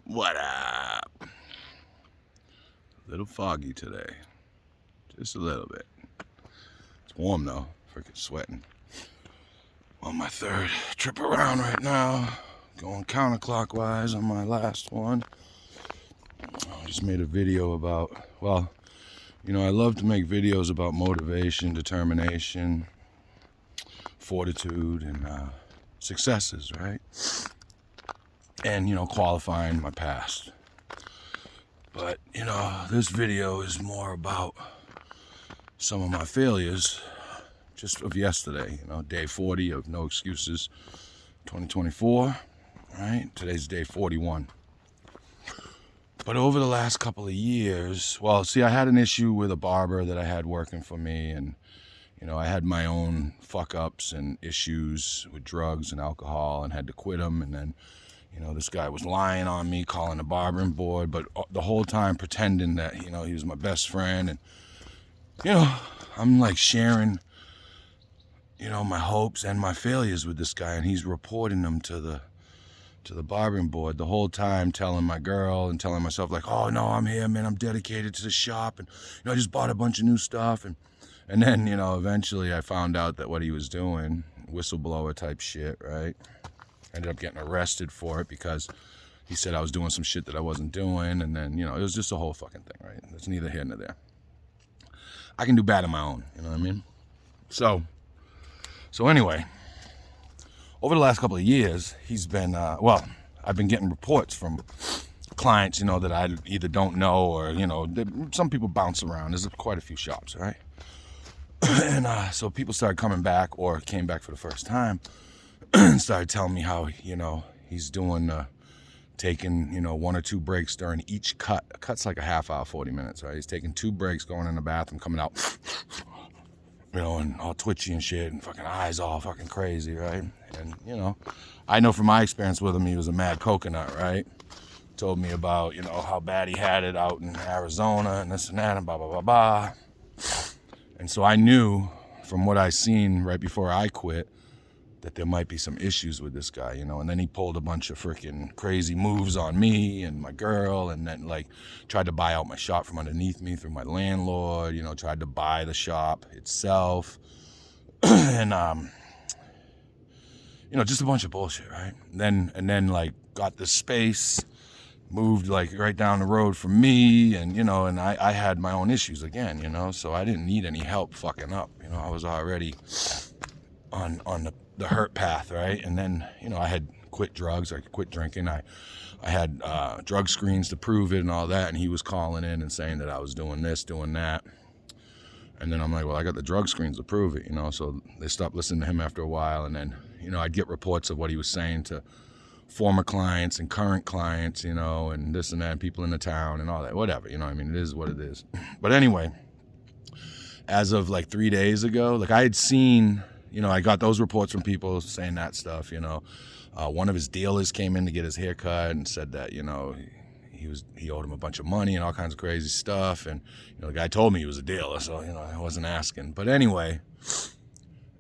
What up? A little foggy today. Just a little bit. It's warm though. Freaking sweating. On my third trip around right now. Going counterclockwise on my last one. I just made a video about, I love to make videos about motivation, determination, fortitude, and successes, right? And, qualifying my past. But, this video is more about some of my failures just of yesterday, day 40 of No Excuses 2024, right? Today's day 41. But over the last couple of years, I had an issue with a barber that I had working for me, and, I had my own fuck-ups and issues with drugs and alcohol and had to quit him, and then, this guy was lying on me, calling the barbering board, but the whole time pretending that, he was my best friend. And, I'm like sharing, my hopes and my failures with this guy, and he's reporting them to the barbering board the whole time, telling my girl and telling myself like, oh no, I'm here, man, I'm dedicated to the shop, and, I just bought a bunch of new stuff. And then, eventually I found out that what he was doing, whistleblower type shit, right? Ended up getting arrested for it because he said I was doing some shit that I wasn't doing. And then, it was just a whole fucking thing, right? It's neither here nor there. I can do bad on my own, you know what I mean? So anyway, over the last couple of years, he's been, I've been getting reports from clients, that I either don't know or, some people bounce around. There's quite a few shops, right? And so people started coming back or came back for the first time and started telling me how, he's doing, taking, one or two breaks during each cut. A cut's like a half hour, 40 minutes, right? He's taking 2 breaks, going in the bathroom, coming out, and all twitchy and shit, and fucking eyes all fucking crazy, right? And, I know from my experience with him, he was a mad coconut, right? Told me about, how bad he had it out in Arizona and this and that and blah, blah, blah, blah. And so I knew from what I seen right before I quit that there might be some issues with this guy, and then he pulled a bunch of freaking crazy moves on me and my girl, and then like tried to buy out my shop from underneath me through my landlord, tried to buy the shop itself. And, just a bunch of bullshit, right? And then like got this space, moved like right down the road from me, and, and I had my own issues again, so I didn't need any help fucking up, I was already on the hurt path, right? And then, I had quit drugs, I quit drinking, I had drug screens to prove it and all that, and he was calling in and saying that I was doing this, doing that. And then I'm like, well, I got the drug screens to prove it, so they stopped listening to him after a while. And then, I'd get reports of what he was saying to former clients and current clients, and this and that, and people in the town and all that, whatever, it is what it is. But anyway, as of like 3 days ago, like I had seen, I got those reports from people saying that stuff, one of his dealers came in to get his hair cut and said that, he owed him a bunch of money and all kinds of crazy stuff. And, the guy told me he was a dealer, so, I wasn't asking. But anyway,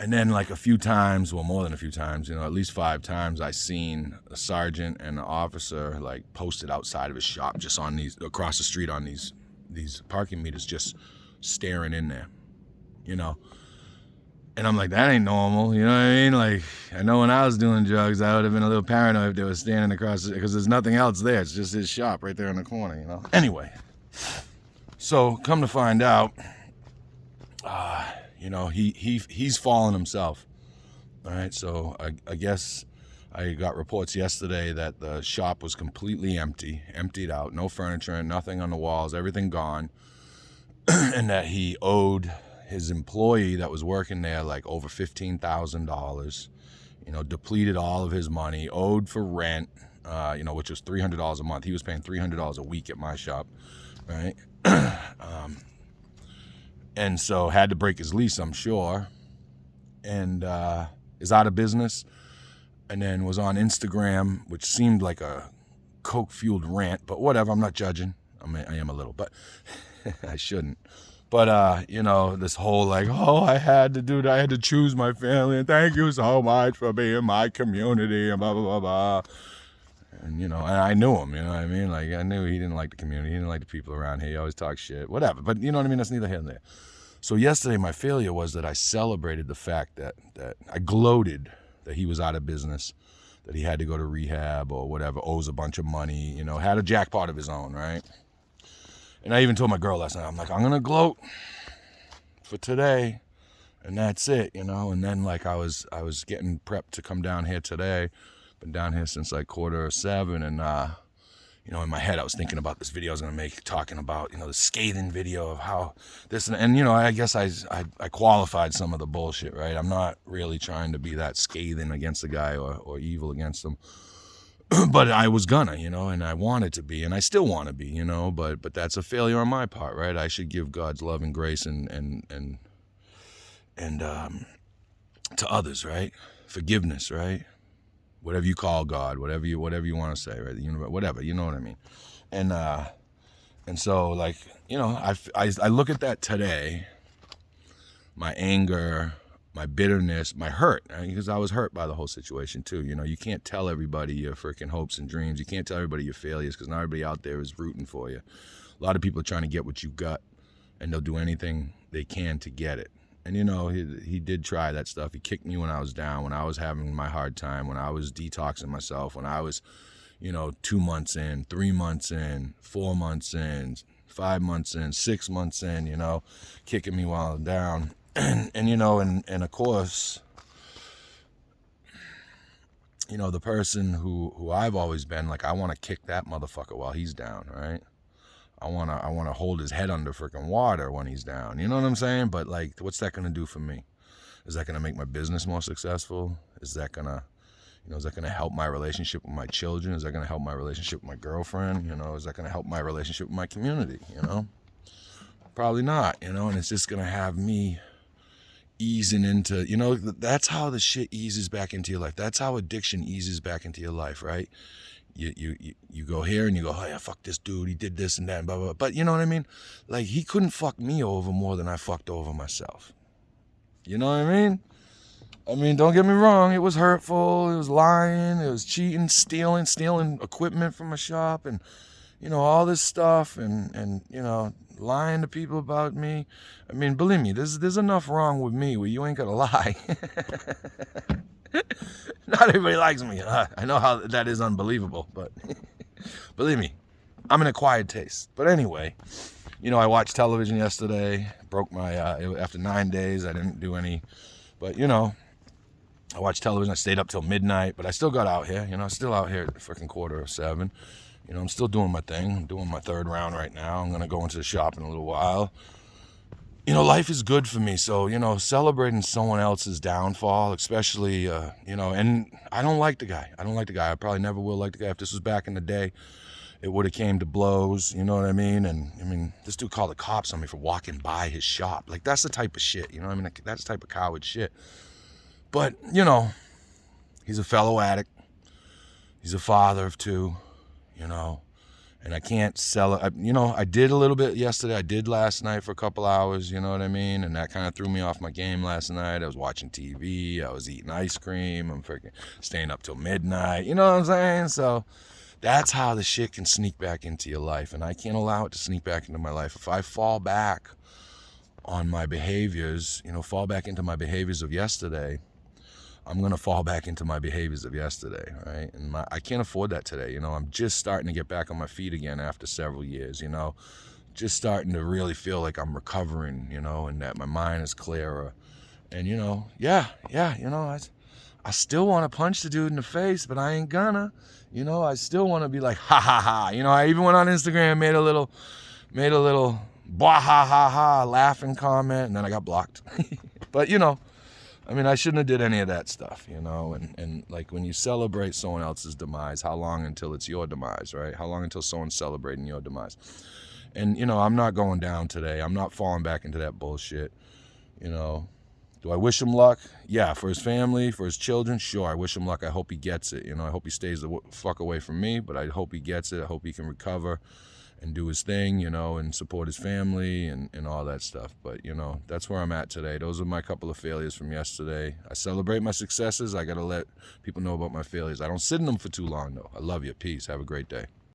and then like a few times, well, more than a few times, at least 5 times, I seen a sergeant and an officer like posted outside of his shop, just on these, across the street on these parking meters, just staring in there, And I'm like, that ain't normal, you know what I mean? Like, I know when I was doing drugs, I would have been a little paranoid if they were standing across, because there's nothing else there. It's just his shop right there in the corner, Anyway, so come to find out, he's fallen himself. All right, so I guess I got reports yesterday that the shop was completely emptied out, no furniture, nothing on the walls, everything gone, and that he owed his employee that was working there like over $15,000, depleted all of his money, owed for rent, which was $300 a month. He was paying $300 a week at my shop, right? And so had to break his lease, I'm sure, and is out of business. And then was on Instagram, which seemed like a coke-fueled rant, but whatever, I'm not judging. I am a little, but I shouldn't. But, this whole like, oh, I had to choose my family, and thank you so much for being my community, and blah, blah, blah, blah. And, and I knew him, you know what I mean? Like, I knew he didn't like the community. He didn't like the people around here. He always talks shit, whatever. But you know what I mean? That's neither here nor there. So yesterday, my failure was that I celebrated the fact that I gloated that he was out of business, that he had to go to rehab or whatever, owes a bunch of money, had a jackpot of his own, right? And I even told my girl last night, I'm like, I'm going to gloat for today, and that's it, And then, like, I was getting prepped to come down here today. Been down here since like 6:45, and in my head I was thinking about this video I was gonna make, talking about the scathing video of how this and I guess I qualified some of the bullshit, right? I'm not really trying to be that scathing against the guy or evil against him, but I was gonna, and I wanted to be, and I still want to be, but that's a failure on my part, right? I should give God's love and grace and to others, right? Forgiveness, right? Whatever you call God, whatever you want to say, right? The universe, whatever, you know what I mean. And so, like, I look at that today, my anger, my bitterness, my hurt, because I was hurt by the whole situation too. You can't tell everybody your freaking hopes and dreams. You can't tell everybody your failures, because not everybody out there is rooting for you. A lot of people are trying to get what you got, and they'll do anything they can to get it. And, he did try that stuff. He kicked me when I was down, when I was having my hard time, when I was detoxing myself, when I was, 2 months in, 3 months in, 4 months in, 5 months in, 6 months in, kicking me while I'm down. And of course, the person who I've always been, like, I want to kick that motherfucker while he's down, right? I wanna hold his head under freaking water when he's down. You know what I'm saying? But, like, what's that gonna do for me? Is that gonna make my business more successful? Is that gonna help my relationship with my children? Is that gonna help my relationship with my girlfriend? Is that gonna help my relationship with my community? Probably not. And it's just gonna have me easing into, that's how the shit eases back into your life. That's how addiction eases back into your life, right? You go here and you go, oh yeah, fuck this dude, he did this and that and blah, blah, blah. But you know what I mean? Like, he couldn't fuck me over more than I fucked over myself. You know what I mean? Don't get me wrong, it was hurtful, it was lying, it was cheating, stealing equipment from my shop, and all this stuff, and lying to people about me. Believe me, there's enough wrong with me where you ain't gonna lie. Not everybody likes me. I know how that is unbelievable, but believe me, I'm an acquired taste. But anyway, I watched television yesterday, broke my, after 9 days, I didn't do any, but I watched television, I stayed up till midnight, but I still got out here, still out here at freaking 6:45. I'm still doing my thing. I'm doing my 3rd round right now. I'm going to go into the shop in a little while. Life is good for me. So, celebrating someone else's downfall, especially, and I don't like the guy. I probably never will like the guy. If this was back in the day, it would have came to blows, you know what I mean? And, this dude called the cops on me for walking by his shop. Like, that's the type of shit, That's the type of coward shit. But, he's a fellow addict. He's a father of 2, and I can't sell it. I did a little bit yesterday. I did last night for a couple hours, you know what I mean? And that kind of threw me off my game last night. I was watching TV. I was eating ice cream. I'm freaking staying up till midnight. You know what I'm saying? So that's how the shit can sneak back into your life. And I can't allow it to sneak back into my life. If I fall back on my behaviors, fall back into my behaviors of yesterday, I'm going to fall back into my behaviors of yesterday, right? And I can't afford that today, I'm just starting to get back on my feet again after several years, just starting to really feel like I'm recovering, and that my mind is clearer. And, I still want to punch the dude in the face, but I ain't gonna, I still want to be like, ha, ha, ha. I even went on Instagram, made a little blah, ha, ha, ha, laughing comment, and then I got blocked. But, I shouldn't have did any of that stuff, and like, when you celebrate someone else's demise, how long until it's your demise, right? How long until someone's celebrating your demise? And, I'm not going down today. I'm not falling back into that bullshit, Do I wish him luck? Yeah, for his family, for his children, sure, I wish him luck. I hope he gets it, I hope he stays the fuck away from me, but I hope he gets it. I hope he can recover and do his thing, you know, and support his family and all that stuff. But, you know, that's where I'm at today. Those are my couple of failures from yesterday. I celebrate my successes. I got to let people know about my failures. I don't sit in them for too long, though. I love you. Peace. Have a great day.